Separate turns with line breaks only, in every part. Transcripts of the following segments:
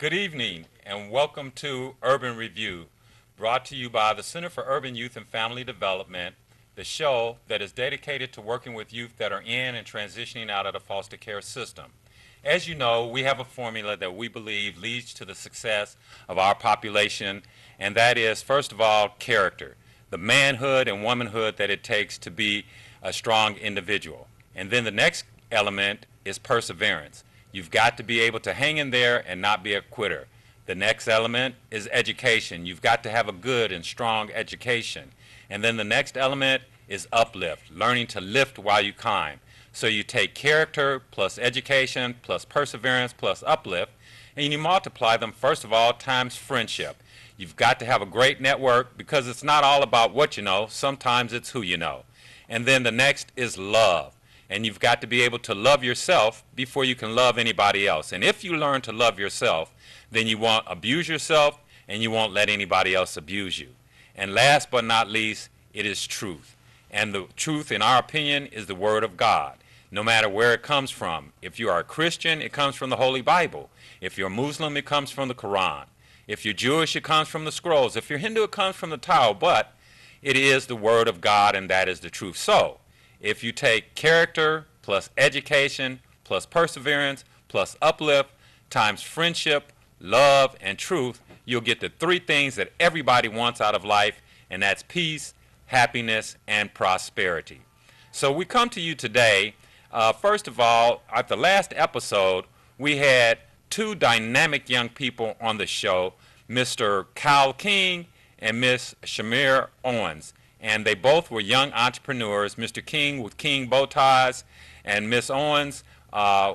Good evening and welcome to Urban Review, brought to you by the Center for Urban Youth and Family Development, the show that is dedicated to working with youth that are in and transitioning out of the foster care system. As you know, we have a formula that we believe leads to the success of our population, and that is, first of all, character, the manhood and womanhood that it takes to be a strong individual. And then the next element is perseverance. You've got to be able to hang in there and not be a quitter. The next element is education. You've got to have a good and strong education. And then the next element is uplift, learning to lift while you climb. So you take character plus education plus perseverance plus uplift, and you multiply them, first of all, times friendship. You've got to have a great network because it's not all about what you know. Sometimes it's who you know. And then the next is love. And you've got to be able to love yourself before you can love anybody else. And if you learn to love yourself, then you won't abuse yourself and you won't let anybody else abuse you. And last but not least, it is truth. And the truth, in our opinion, is the Word of God, no matter where it comes from. If you are a Christian, it comes from the Holy Bible. If you're a Muslim, it comes from the Quran. If you're Jewish, it comes from the scrolls. If you're Hindu, it comes from the Tao. But it is the Word of God, and that is the truth. So, if you take character plus education plus perseverance plus uplift times friendship, love, and truth, you'll get the three things that everybody wants out of life, and that's peace, happiness, and prosperity. So we come to you today, first of all, at the last episode, we had two dynamic young people on the show, Mr. Kyle King and Miss Shamir Owens. And they both were young entrepreneurs, Mr. King with King Bow Ties and Miss Owens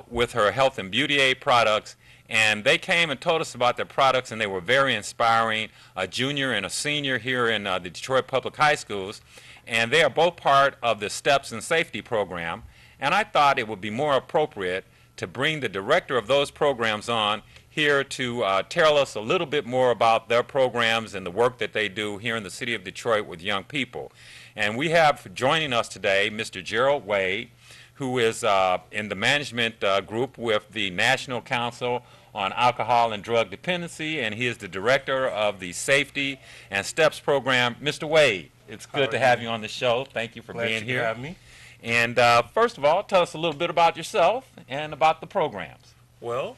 with her health and beauty aid products. And they came and told us about their products, and they were very inspiring, a junior and a senior here in the Detroit Public High Schools. And they are both part of the Steps and Safety program. And I thought it would be more appropriate to bring the director of those programs on here to tell us a little bit more about their programs and the work that they do here in the city of Detroit with young people. And we have joining us today Mr. Gerald Wade, who is in the management group with the National Council on Alcohol and Drug Dependency, and he is the director of the Safety and Steps program. Mr. Wade, it's good to have you on the show. Thank you for being here.
Glad to have me.
And first of all, tell us a little bit about yourself and about the programs.
Well,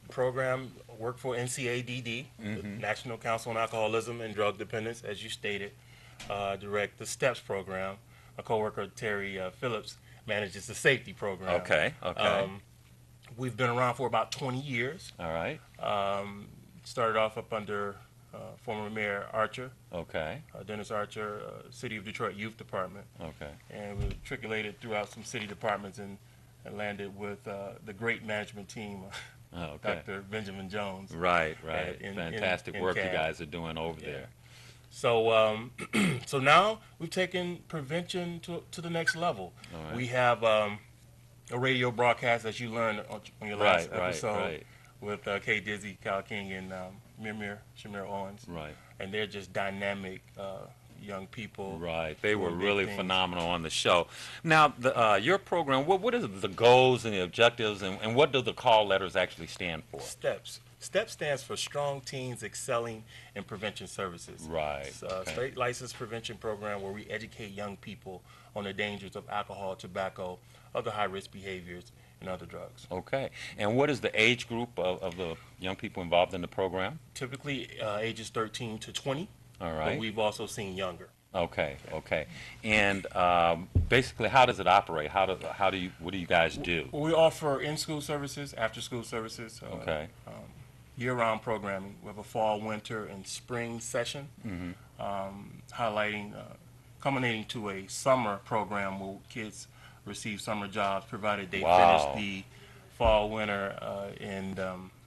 program work for NCADD, the National Council on Alcoholism and Drug Dependence, as you stated. Direct the STEPS program. My coworker Terry Phillips manages the safety program.
Okay.
We've been around for about 20 years.
All right.
Started off up under former Mayor Archer,
Okay.
Dennis Archer, City of Detroit Youth Department,
Okay.
and we matriculated throughout some city departments and landed with the great management team.
Okay.
Dr. Benjamin Jones.
Right.
in
Fantastic work you
CAD.
guys are doing over there.
So, so now we've taken prevention to the next level.
All right.
We have a radio broadcast, as you learned on your last episode,
Right.
with Kay Dizzy, Kyle King, and Shamir Owens.
Right.
And they're just dynamic young people.
Right. They were
doing big
really
things.
phenomenal on the show. Now, your program, what is the goals and the objectives, and what do the call letters actually stand for?
STEPS. STEP stands for Strong Teens Excelling in Prevention Services.
Right.
It's a
Okay.
state licensed prevention program where we educate young people on the dangers of alcohol, tobacco, other high-risk behaviors, and other drugs.
Okay. And what is the age group of the young people involved in the program?
Typically ages 13 to 20,
All
but
right.
we've also seen younger.
Okay. And basically, how does it operate? What do you guys do?
Well, we offer in-school services, after-school services,
Okay.
year-round programming. We have a fall, winter, and spring session, highlighting, culminating to a summer program where kids receive summer jobs, provided they
Wow.
finish the fall, winter, and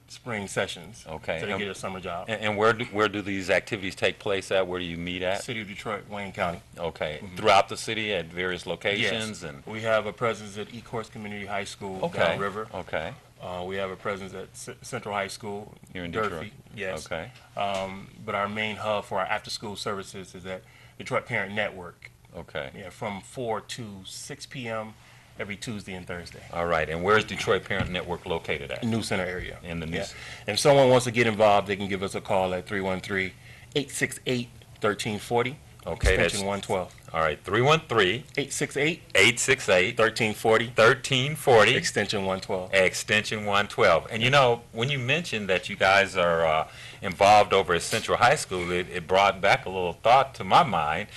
spring sessions.
Okay.
So they get a summer job.
And where do these activities take place at? Where do you meet at?
City of Detroit, Wayne County.
Okay. Throughout the city at various locations?
Yes.
And
We have a presence at Ecorse Community High School
okay.
downriver.
Okay.
We have a presence at Central High School
Here in
Durfee.
Detroit.
Yes.
Okay.
But our main hub for our after-school services is at Detroit Parent Network.
Okay.
Yeah, from 4 to 6 p.m. every Tuesday and Thursday.
All right. And where's Detroit Parent Network located at?
New Center area.
In the new.
Yeah. If someone wants to get involved, they can give us a call at 313-868-1340.
Okay, that's
extension 112.
all right. 313
868
868
1340.
1340.
Extension 112.
Extension 112. And you know, when you mentioned that you guys are involved over at Central High School, it brought back a little thought to my mind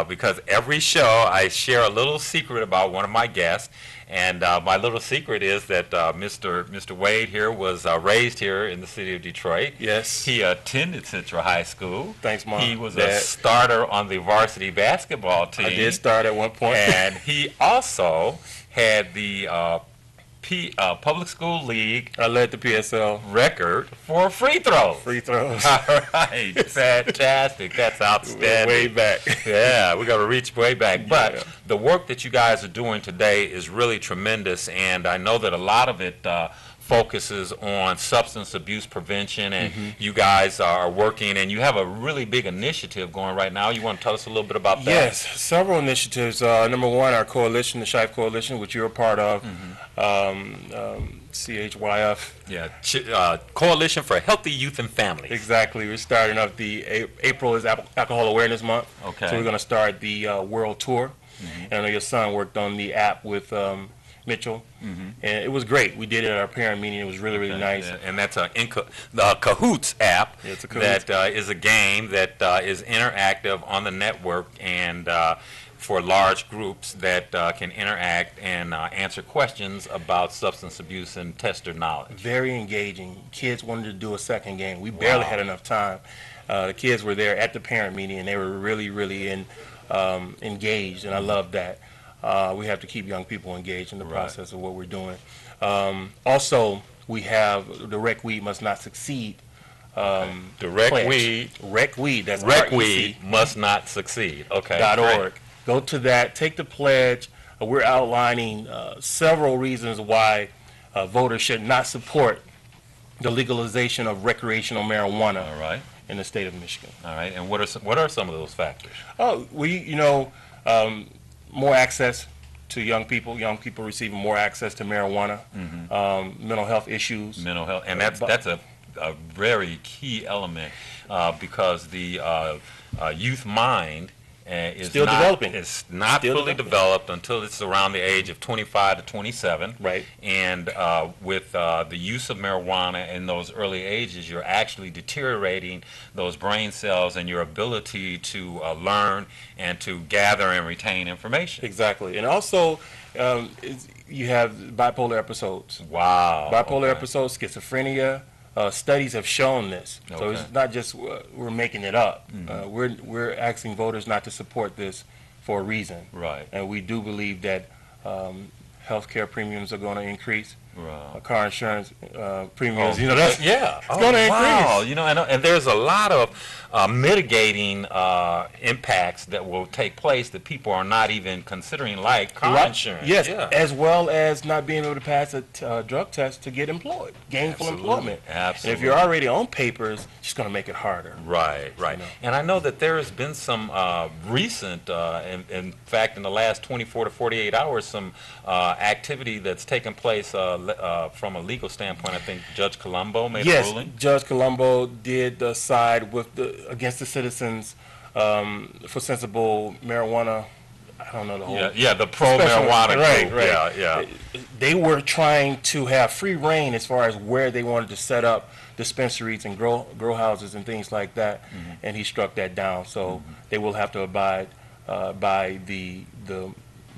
because every show I share a little secret about one of my guests. And my little secret is that Mr. Wade here was raised here in the city of Detroit.
Yes.
He attended Central High School.
Thanks, Mom.
He was a
Dad.
starter on the varsity basketball team.
I did start at one point.
And he also had the Public School League
I led the PSL
record for free throws.
free throws.
All right. Fantastic. That's outstanding.
Way back.
Yeah, we got to reach way back. But
Yeah.
the work that you guys are doing today is really tremendous, and I know that a lot of it focuses on substance abuse prevention, and you guys are working, and you have a really big initiative going right now. You want to tell us a little bit about that?
Yes, several initiatives. Number one, our coalition, the Shife Coalition, which you're a part of, CHYF.
Yeah. Coalition for Healthy Youth and Families.
Exactly. We're starting up the April is Alcohol Awareness Month.
Okay.
So we're going to start the world tour. And I know your son worked on the app with Mitchell, and it was great. We did it at our parent meeting. It was really, really nice.
And that's the Cahoots app.
Yeah, it's a Cahoots.
That is a game that is interactive on the network and for large groups that can interact and answer questions about substance abuse and test their knowledge.
Very engaging. Kids wanted to do a second game. We barely
Wow.
had enough time. The kids were there at the parent meeting, and they were really, really engaged, and I love that. We have to keep young people engaged in the process of what we're doing. Also, we have the Rec Weed Must Not Succeed.
The Rec
pledge.
Weed.
Rec Weed. That's
Rec
REC.
Weed Must Not Succeed. Okay.
.org. Go to that. Take the pledge. We're outlining several reasons why voters should not support the legalization of recreational marijuana
All right.
in the state of Michigan.
All right. And what are some of those factors?
Oh, more access to young people receiving more access to marijuana, mental health issues.
Mental health, and that's a very key element because the youth mind is
Still
not,
developing.
It's not
Still
fully
developing.
developed until it's around the age of 25 to 27.
Right.
And with the use of marijuana in those early ages, you're actually deteriorating those brain cells and your ability to learn and to gather and retain information.
Exactly. And also, you have bipolar episodes.
Wow.
Bipolar
okay.
episodes, schizophrenia. Studies have shown this. So
Okay.
it's not just we're making it up. We're asking voters not to support this for a reason.
Right.
And we do believe that health care premiums are going to increase.
Right.
Car insurance premiums,
Yeah,
it's going to increase.
Wow, and there's a lot of mitigating impacts that will take place that people are not even considering, like car
Right.
insurance.
Yes,
Yeah.
as well as not being able to pass a drug test to get employed, gainful
Absolutely.
employment. And
Absolutely.
if you're already on papers, it's just going to make it harder.
Right.
know.
And I know that there has been some recent, in fact, in the last 24 to 48 hours, some activity that's taken place from a legal standpoint. I think Judge Colombo made a
Yes,
ruling.
Judge Colombo did side with against the citizens for sensible marijuana. I don't know the whole.
Yeah, the pro-marijuana
Right,
group.
right.
Yeah.
They were trying to have free reign as far as where they wanted to set up dispensaries and grow houses and things like that, and he struck that down. So they will have to abide by the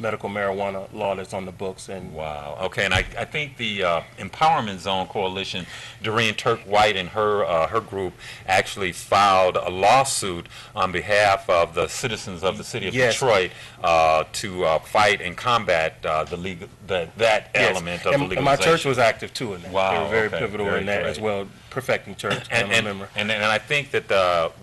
medical marijuana law that's on the books. And
Wow. Okay, and I think the Empowerment Zone Coalition, Doreen Turk White and her group actually filed a lawsuit on behalf of the citizens of the city of
Yes.
Detroit to fight and combat that element of the legalization.
and my church was active too in that.
Wow,
They were very
okay,
pivotal
very
in that
great.
as well, perfecting church. I'm a member.
And I think that the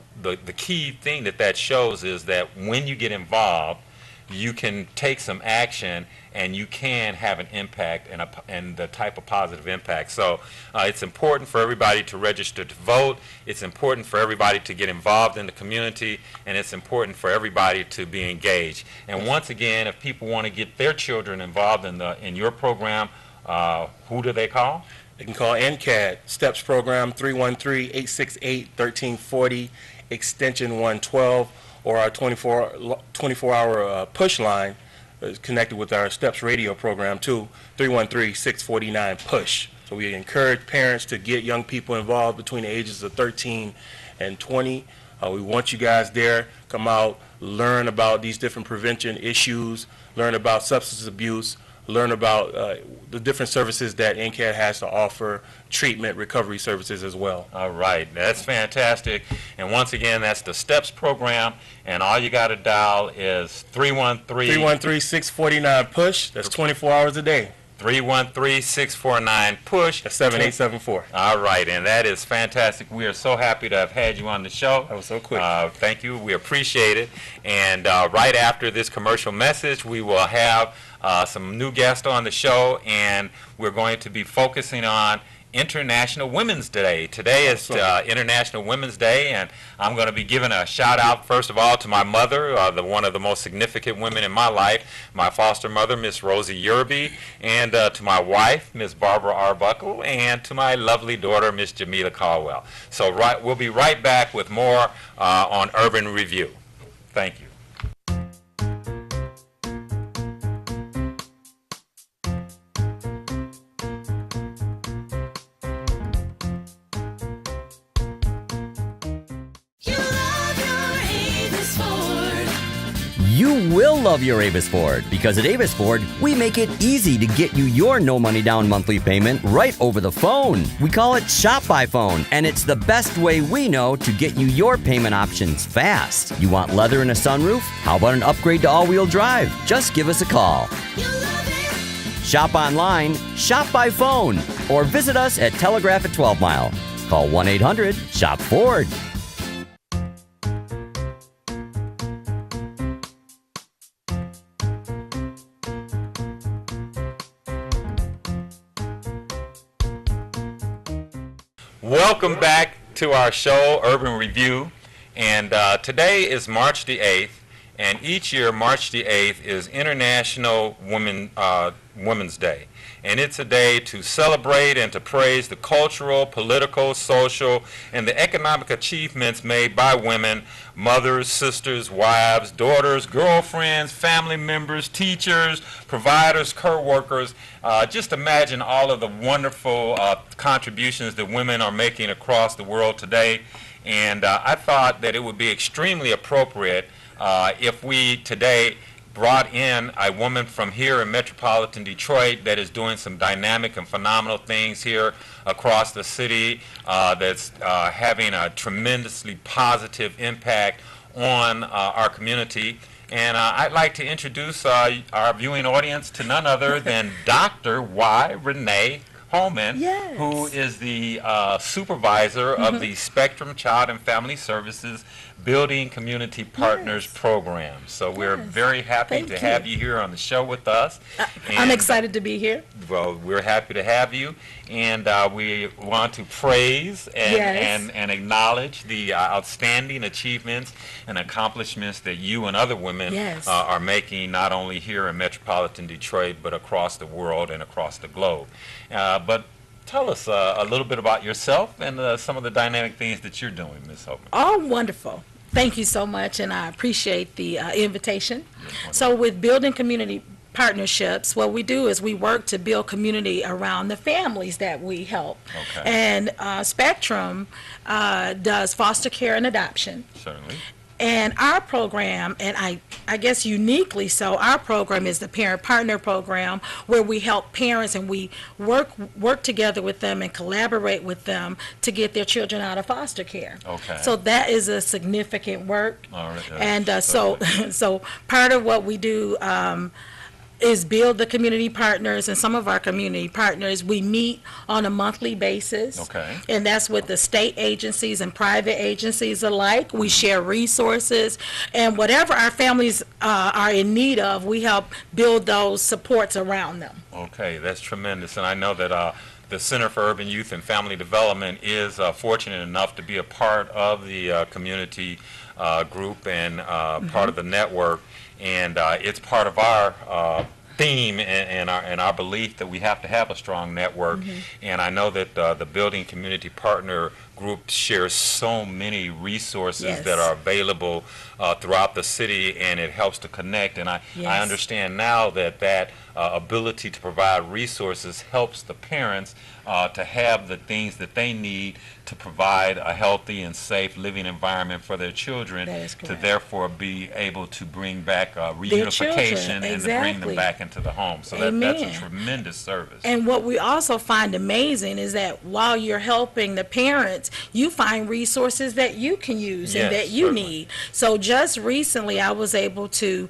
key thing that shows is that when you get involved, you can take some action and you can have an impact and the type of positive impact. So it's important for everybody to register to vote. It's important for everybody to get involved in the community, and it's important for everybody to be engaged. And once again, if people want to get their children involved in your program, who do they call?
They can call NCAD STEPS program 313-868-1340 extension 112, or our 24-hour push line is connected with our STEPS radio program too, 313-649-PUSH. So we encourage parents to get young people involved between the ages of 13 and 20. We want you guys there. Come out, learn about these different prevention issues, learn about substance abuse, learn about the different services that NCAD has to offer, treatment, recovery services as well.
All right, that's fantastic. And once again, that's the STEPS program, and all you got to dial is
313-649-PUSH. That's 24 hours a day.
313-649-PUSH.
That's 7874.
All right, and that is fantastic. We are so happy to have had you on the show.
That was so quick.
Thank you. We appreciate it. And right after this commercial message, we will have some new guests on the show, and we're going to be focusing on International Women's Day. Today is International Women's Day, and I'm going to be giving a shout out first of all to my mother, one of the most significant women in my life, my foster mother, Miss Rosie Yerby, and to my wife, Miss Barbara Arbuckle, and to my lovely daughter, Miss Jamila Caldwell. So we'll be right back with more on Urban Review. Thank you.
You will love your Avis Ford, because at Avis Ford, we make it easy to get you your no money down monthly payment right over the phone. We call it Shop by Phone, and it's the best way we know to get you your payment options fast. You want leather and a sunroof? How about an upgrade to all-wheel drive? Just give us a call. Shop online, shop by phone, or visit us at Telegraph at 12 Mile. Call 1-800-SHOP-FORD.
Welcome back to our show, Urban Review, and today is March the 8th, and each year March the 8th is International Women's Day, and it's a day to celebrate and to praise the cultural, political, social, and the economic achievements made by women, mothers, sisters, wives, daughters, girlfriends, family members, teachers, providers, co-workers. Just imagine all of the wonderful contributions that women are making across the world today. And I thought that it would be extremely appropriate if we today brought in a woman from here in metropolitan Detroit that is doing some dynamic and phenomenal things here across the city, that's having a tremendously positive impact on our community. And I'd like to introduce our viewing audience to none other than Dr. Y. Renee Holman,
Yes.
who is the supervisor of the Spectrum Child and Family Services Building Community Partners program. So we're very happy
Thank
to
you.
have you here on the show with us.
I'm
And,
excited to be here.
Well, we're happy to have you, and we want to praise
Yes.
and acknowledge the outstanding achievements and accomplishments that you and other women
Yes.
are making, not only here in metropolitan Detroit, but across the world and across the globe. But tell us a little bit about yourself and some of the dynamic things that you're doing, Ms. Holman.
Oh, wonderful. Thank you so much, and I appreciate the invitation. So with building community partnerships, what we do is we work to build community around the families that we help.
Okay.
And Spectrum does foster care and adoption.
Certainly.
And our program, and I guess uniquely so, our program is the Parent Partner Program, where we help parents and we work together with them and collaborate with them to get their children out of foster care.
Okay.
So that is a significant work.
All right.
And so part of what we do is build the community partners, and some of our community partners, we meet on a monthly basis.
Okay.
And that's with the state agencies and private agencies alike. We share resources, and whatever our families are in need of, we help build those supports around them.
Okay, that's tremendous. And I know that the Center for Urban Youth and Family Development is fortunate enough to be a part of the community group and part of the network. And it's part of our theme and our belief that we have to have a strong network. And I know that the Building Community Partner Group shares so many resources
Yes.
that are available throughout the city, and it helps to connect. And I
Yes.
understand now that ability to provide resources helps the parents to have the things that they need to provide a healthy and safe living environment for their children,
That is
to
correct.
therefore be able to bring back reunification
children,
and to bring them
exactly.
back into the home. So that's a
Amen.
tremendous service.
And what we also find amazing is that while you're helping the parents, you find resources that you can use
Yes,
and that you
certainly.
need. So just recently, I was able to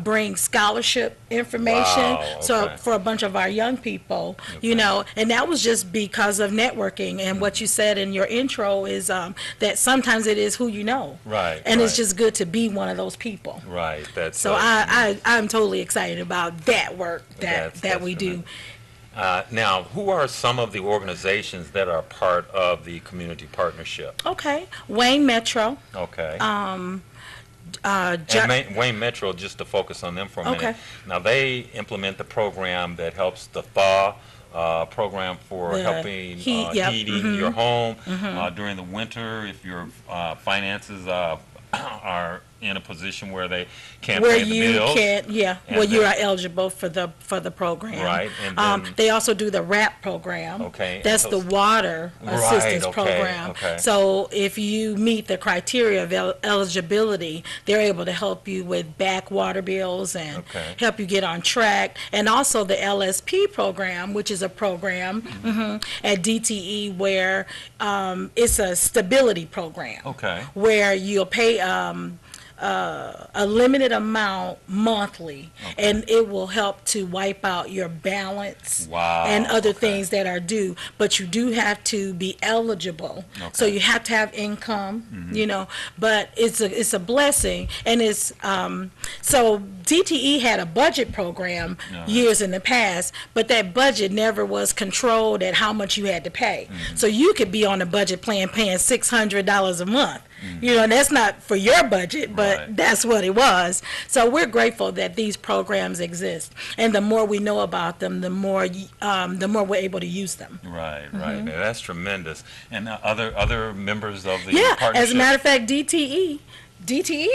bring scholarship information
Wow,
so
okay.
for a bunch of our young people, you know, and that was just because of networking. And what you said in your intro is that sometimes it is who you know.
Right,
And it's
right.
just good to be one of those people.
Right. That's
So I'm totally excited about that work
That's
that we do.
now, who are some of the organizations that are part of the community partnership?
Okay, Wayne Metro.
Okay.
Ju-
And Wayne Metro, just to focus on them for a minute.
Okay.
Now, they implement the program that helps the thaw program for
The
helping
heat, yep,
heating your home during the winter if your finances are in a position where they can't
where
pay the
you
bills.
can, yeah,
And
where you
then-
are eligible for the program.
Right, and then-
they also do the RAP program.
Okay, and
That's
so-
the water
Right,
assistance
okay,
program.
okay.
So if you meet the criteria of eligibility, they're able to help you with back water bills and
Okay.
help you get on track. And also the LSP program, which is a program at DTE where it's a stability program.
Okay.
Where you'll pay a limited amount monthly, and it will help to wipe out your balance
Wow,
and other
okay.
things that are due. But you do have to be eligible, so
Okay.
you have to have income, you know. But it's a blessing, and it's so DTE had a budget program years in the past, but that budget never was controlled at how much you had to pay. So you could be on a budget plan paying $600 a month. You know, and that's not for your budget, but
Right.
that's what it was. So we're grateful that these programs exist, and the more we know about them, the more we're able to use them.
Right, right. Now, that's tremendous. And other members of the
Yeah,
partnership?
as a matter of fact, DTE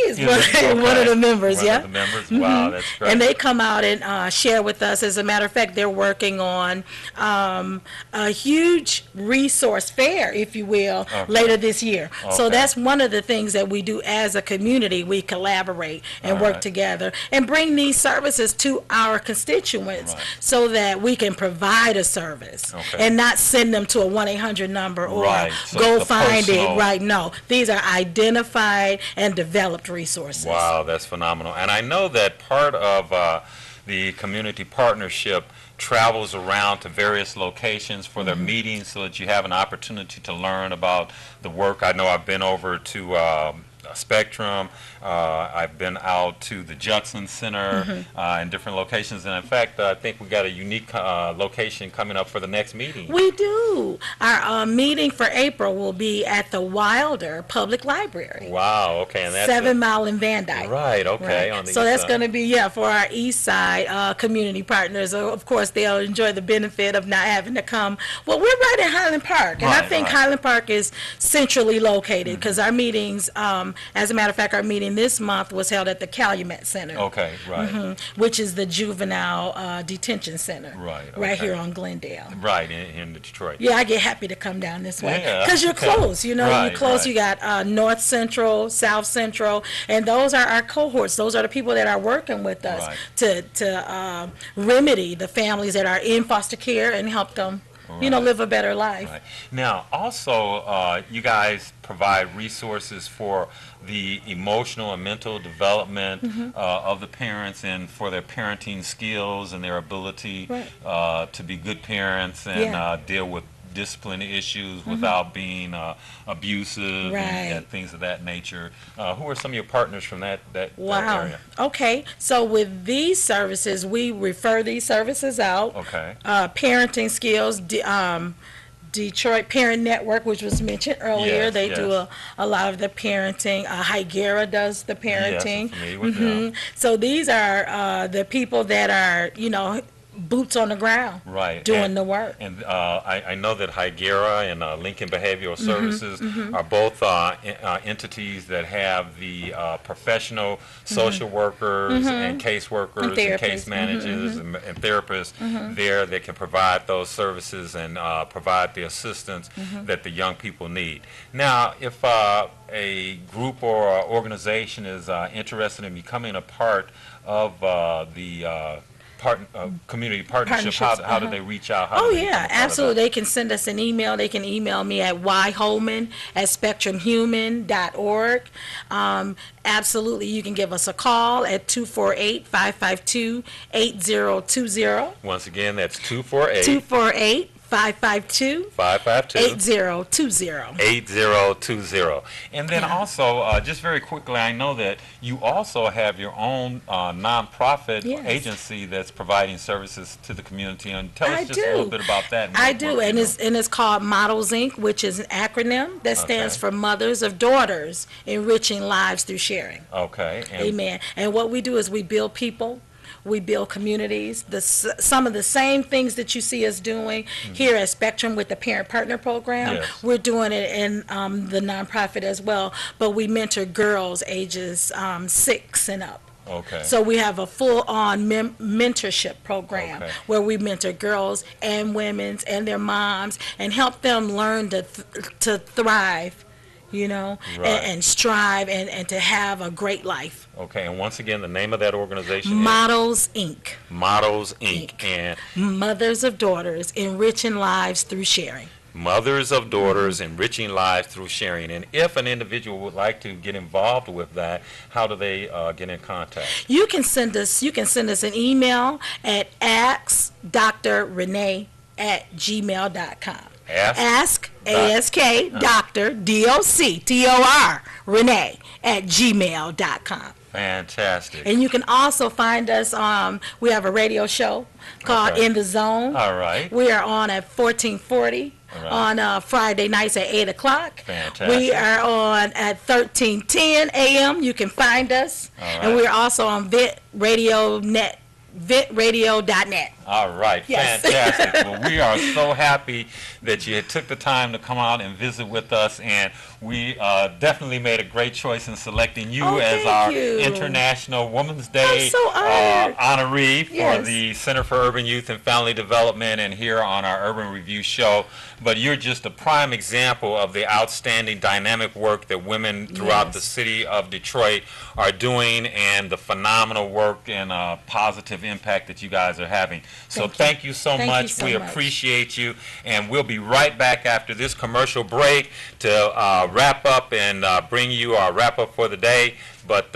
is
Is
one,
it?
one of
Okay.
the members,
One
yeah.
of the members? Wow, that's great.
And they come out and share with us. As a matter of fact, they're working on a huge resource fair, if you will, later this year. So
Okay.
that's one of the things that we do as a community. We collaborate and
All
work
right.
together and bring these services to our constituents
Right.
so that we can provide a service
Okay.
and not send them to a 1-800 number or
Right. So
go
the
find
personal-
it. Right. No, these are identified and developed resources.
Wow, that's phenomenal. And I know that part of the community partnership travels around to various locations for their meetings so that you have an opportunity to learn about the work. I know I've been over to Spectrum. I've been out to the Judson Center in different locations. And in fact, I think we got a unique location coming up for the next meeting.
We do. Our meeting for April will be at the Wilder Public Library,
Wow, okay. And that's
7 Mile in Van Dyke.
Right, okay.
Right.
On the
So
east
that's
side.
going to be, for our East Side community partners. Of course, they'll enjoy the benefit of not having to come. Well, we're right in Highland Park, and I
Right,
think
right.
Highland Park is centrally located because our meetings, as a matter of fact, our meeting this month was held at the Calumet Center.
Okay, right.
Which is the juvenile detention center.
Right,
Right
okay.
here on Glendale.
Right, in Detroit.
Yeah, I get happy to come down this way
Yeah,
because you're
okay.
close. You know,
Right,
you're close.
right.
You got North Central, South Central, and those are our cohorts. Those are the people that are working with us
Right.
to remedy the families that are in foster care and help them,
Right.
live a better life.
Right. Now, also, you guys provide resources for the emotional and mental development of the parents and for their parenting skills and their ability
Right.
to be good parents and
Yeah.
deal with discipline issues without being abusive
Right.
and things of that nature. Who are some of your partners from that
Wow.
area?
Okay. So with these services, we refer these services out.
Okay.
Parenting skills, Detroit Parent Network, which was mentioned earlier,
Yes,
they do
yes.
a lot of the parenting. Hygera does the parenting.
Yes, I'm familiar with them.
So these are the people that are, boots on the ground,
Right.
doing
And-
the work.
And I know that Hygera and Lincoln Behavioral Services are both entities that have the professional social workers and caseworkers and case
therapists.
managers and therapists there that can provide those services and provide the assistance that the young people need. Now, if a group or organization is interested in becoming a part of the community partnership,
Partnerships,
how do they reach out? How
Oh,
do they become a
yeah,
part of
absolutely.
that?
They can send us an email. They can email me at yholman@spectrumhuman.org. Absolutely, you can give us a call at 248-552-8020.
Once again, that's 248
248-552-8020.
552 8020. And then also, just very quickly, I know that you also have your own nonprofit
Yes.
agency that's providing services to the community. And tell us
I
just a little
do.
bit about that.
I
what
do,
work
and
you
it's called Models Inc., which is an acronym that stands
Okay.
for Mothers of Daughters Enriching Lives Through Sharing.
Okay. And
Amen. And what we do is we build people, we build communities. Some of the same things that you see us doing here at Spectrum with the Parent Partner Program,
Yes.
we're doing it in the nonprofit as well. But we mentor girls ages 6 and up.
Okay.
So we have a full-on mentorship program
Okay.
where we mentor girls and women and their moms and help them learn to thrive,
Right.
and strive and to have a great life.
Okay. And once again, the name of that organization
Models Inc.
is Models Inc.
Inc.
And
Mothers of Daughters Enriching Lives Through Sharing.
Mothers of Daughters Enriching Lives Through Sharing. And if an individual would like to get involved with that, how do they get in contact?
You can send us an email at askdrrenee@gmail.com. Ask, A-S-K, Dr. D-O-C-T-O-R, Renee, @gmail.com.
Fantastic.
And you can also find us, we have a radio show called
Okay.
In the Zone.
All right.
We are on at 1440
All right.
on Friday nights at 8 o'clock.
Fantastic.
We are on at 1310 a.m. You can find us.
All
And
right.
we're also on vitradio.net.
All right,
Yes.
fantastic. Well, we are so happy that you took the time to come out and visit with us, and we definitely made a great choice in selecting you
Oh,
as
thank
our
you.
International Women's Day
I'm so honored.
honoree for
Yes.
the Center for Urban Youth and Family Development and here on our Urban Review show. But you're just a prime example of the outstanding dynamic work that women throughout
Yes.
the city of Detroit are doing and the phenomenal work and positive impact that you guys are having. So
Thank you.
thank you so
Thank you
much.
so
We
much.
appreciate you, and we'll be right back after this commercial break to wrap up and bring you our wrap up for the day. But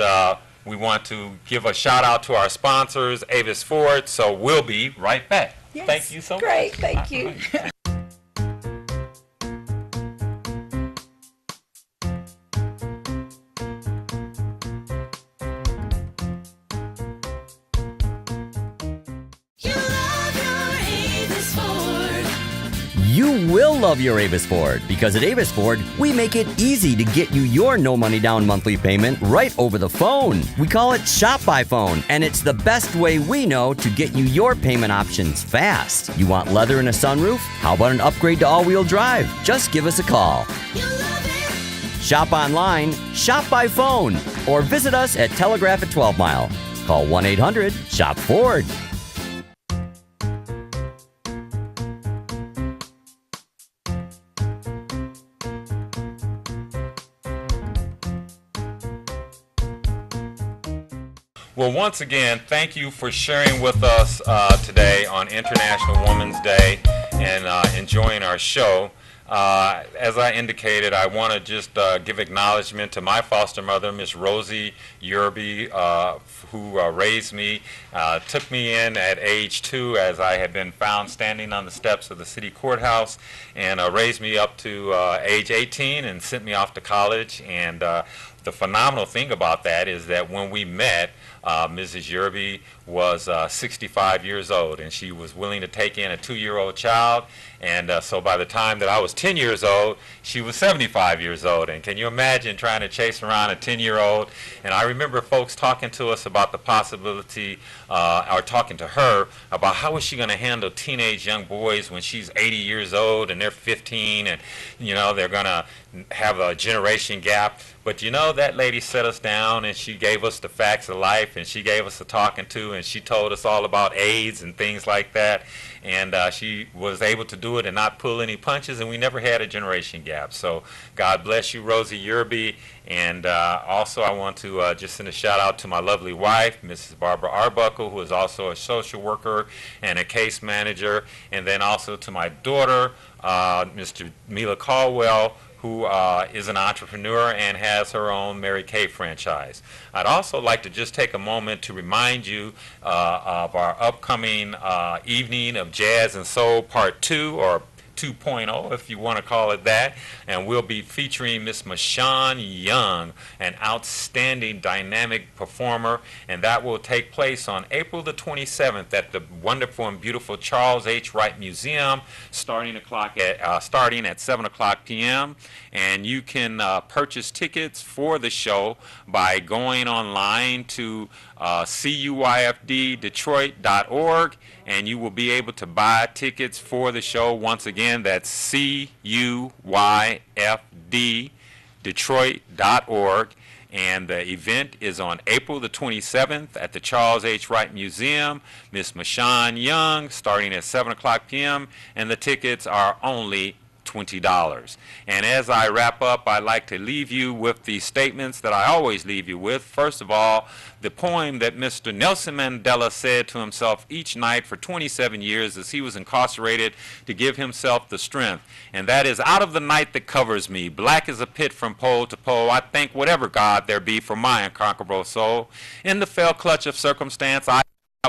we want to give a shout out to our sponsors, Avis Ford. So we'll be right back.
Yes.
Thank you so much.
Great, thank you.
All right.
You love your Avis Ford.
You will love your Avis Ford because at Avis Ford, we make it easy to get you your no money down monthly payment right over the phone. We call it Shop by Phone, and it's the best way we know to get you your payment options fast. You want leather and a sunroof? How about an upgrade to all-wheel drive? Just give us a call.
You love it.
Shop online, shop by phone, or visit us at Telegraph at 12 Mile. Call 1-800-SHOP-FORD.
Well, once again, thank you for sharing with us today on International Women's Day and enjoying our show. As I indicated, I want to just give acknowledgement to my foster mother, Miss Rosie Yerby, who raised me, took me in at age 2 as I had been found standing on the steps of the city courthouse, and raised me up to age 18 and sent me off to college. And the phenomenal thing about that is that when we met, Mrs. Yerby was 65 years old, and she was willing to take in a 2-year-old child. And so by the time that I was 10 years old, she was 75 years old. And can you imagine trying to chase around a 10-year-old? And I remember folks talking to us about the possibility, or talking to her about how is she going to handle teenage young boys when she's 80 years old and they're 15, and you know they're going to have a generation gap. But you know, that lady set us down and she gave us the facts of life, and she gave us a talking to, and she told us all about AIDS and things like that. And she was able to do it and not pull any punches, and we never had a generation gap. So God bless you, Rosie Yerby. And also I want to just send a shout out to my lovely wife, Mrs. Barbara Arbuckle, who is also a social worker and a case manager. And then also to my daughter, Mr. Mila Caldwell, who is an entrepreneur and has her own Mary Kay franchise. I'd also like to just take a moment to remind you of our upcoming evening of Jazz and Soul Part 2, or 2.0, if you want to call it that, and we'll be featuring Miss Mashawn Young, an outstanding dynamic performer, and that will take place on April the 27th at the wonderful and beautiful Charles H. Wright Museum, starting at 7 o'clock p.m. And you can purchase tickets for the show by going online to cuyfddetroit.org, and you will be able to buy tickets for the show. Once again, that's cuyfddetroit.org. And the event is on April the 27th at the Charles H. Wright Museum. Miss Mashawn Young, starting at 7 o'clock p.m., and the tickets are only $20. And as I wrap up, I'd like to leave you with the statements that I always leave you with. First of all, the poem that Mr. Nelson Mandela said to himself each night for 27 years as he was incarcerated to give himself the strength. And that is, out of the night that covers me, black as a pit from pole to pole, I thank whatever God there be for my unconquerable soul. In the fell clutch of circumstance, I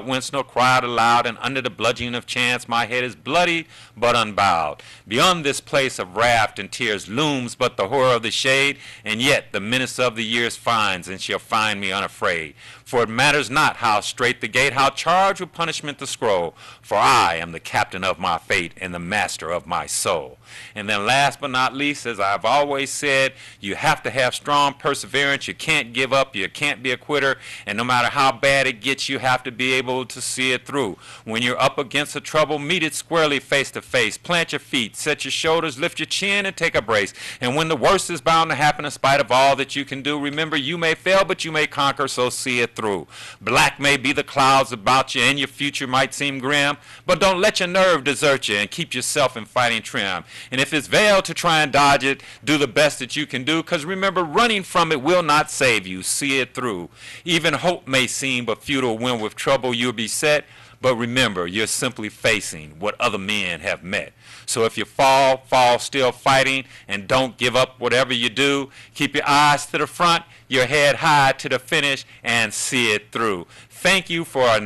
whence no cried aloud, and under the bludgeoning of chance my head is bloody but unbowed. Beyond this place of wrath and tears looms but the horror of the shade, and yet the menace of the years finds and shall find me unafraid. For it matters not how straight the gate, how charged with punishment the scroll, for I am the captain of my fate and the master of my soul. And then last but not least, as I've always said, you have to have strong perseverance. You can't give up. You can't be a quitter. And no matter how bad it gets, you have to be able to see it through. When you're up against the trouble, meet it squarely face to face. Plant your feet, set your shoulders, lift your chin, and take a brace. And when the worst is bound to happen in spite of all that you can do, remember you may fail, but you may conquer, so see it through. Black may be the clouds about you, and your future might seem grim, but don't let your nerve desert you, and keep yourself in fighting trim. And if it's veiled to try and dodge it, do the best that you can do, because remember, running from it will not save you. See it through. Even hope may seem but futile when with trouble you'll be set, but remember, you're simply facing what other men have met. So if you fall still fighting, and don't give up whatever you do. Keep your eyes to the front, your head high to the finish, and see it through. Thank you for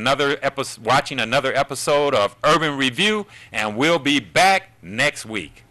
watching another episode of Urban Review, and we'll be back next week.